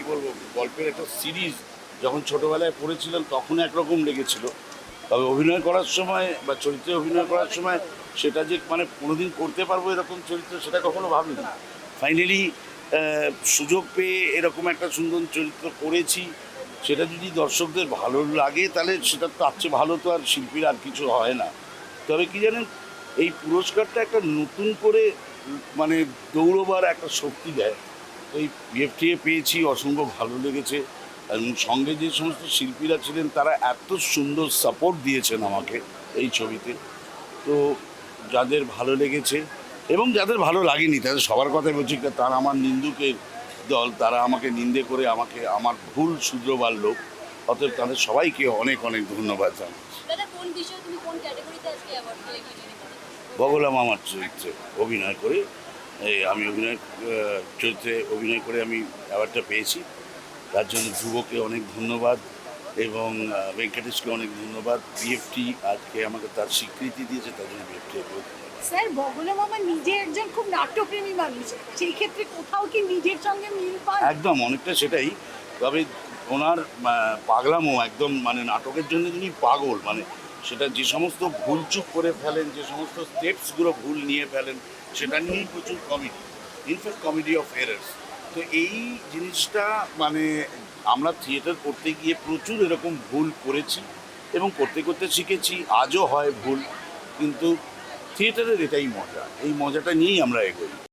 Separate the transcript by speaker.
Speaker 1: বলবো, গল্পের একটা সিরিজ যখন ছোটোবেলায় পড়েছিলাম তখন একরকম লেগেছিল, তবে অভিনয় করার সময় বা চরিত্রে অভিনয় করার সময় সেটা যে মানে কোনোদিন করতে পারবো এরকম চরিত্র সেটা কখনো ভাবিনি। ফাইনালি সুযোগ পেয়ে এরকম একটা সুন্দর চরিত্র করেছি, সেটা যদি দর্শকদের ভালো লাগে তাহলে সেটা তার চেয়ে ভালো তো আর শিল্পীর আর কিছু হয় না। তবে কি জানেন, এই পুরস্কারটা একটা নতুন করে মানে দৌড়বার একটা শক্তি দেয়। তো এই বিএফটিএ পেয়েছি, অসম্ভব ভালো লেগেছে। এবং সঙ্গে যে সমস্ত শিল্পীরা ছিলেন তারা এত সুন্দর সাপোর্ট দিয়েছেন আমাকে এই ছবিতে। তো যাদের ভালো লেগেছে এবং যাদের ভালো লাগেনি তাদের সবার কথাই বলছি, তারা আমার নিন্দুকের দল, তারা আমাকে নিন্দে করে আমাকে আমার ভুল শুধরোবার লোক। অতএব তাদের সবাইকে অনেক অনেক ধন্যবাদ জানাই। বগলা মামার চরিত্রে অভিনয় করে আমি চরিত্রে অভিনয় করে আমি অ্যাওয়ার্ডটা পেয়েছি। তার জন্য ধ্রুবকে অনেক ধন্যবাদ এবং ভেঙ্কটেশকে অনেক ধন্যবাদ। বিএফটি আজকে আমাকে তার স্বীকৃতি দিয়েছে, তার জন্য বিএফটি
Speaker 2: স্যার, বগলা মামা নিজে একজন খুব নাট্যপ্রেমী মানুষ, সেই ক্ষেত্রে কোথাও কি নিজের সঙ্গে মিল পান?
Speaker 1: একদম অনেকটা সেটাই। তবে ওনার পাগলামো একদম মানে নাটকের জন্য তিনি পাগল, মানে সেটা যে সমস্ত ভুলচুক করে ফেলেন, যে সমস্ত স্টেপসগুলো ভুল নিয়ে ফেলেন, সেটা নিয়েই প্রচুর comedy, in fact comedy of errors. তো এই জিনিসটা মানে আমরা থিয়েটার করতে গিয়ে প্রচুর এরকম ভুল করেছি এবং করতে করতে শিখেছি, আজও হয় ভুল, কিন্তু থিয়েটারের এটাই মজা, এই মজাটা নিয়েই আমরা এগোই।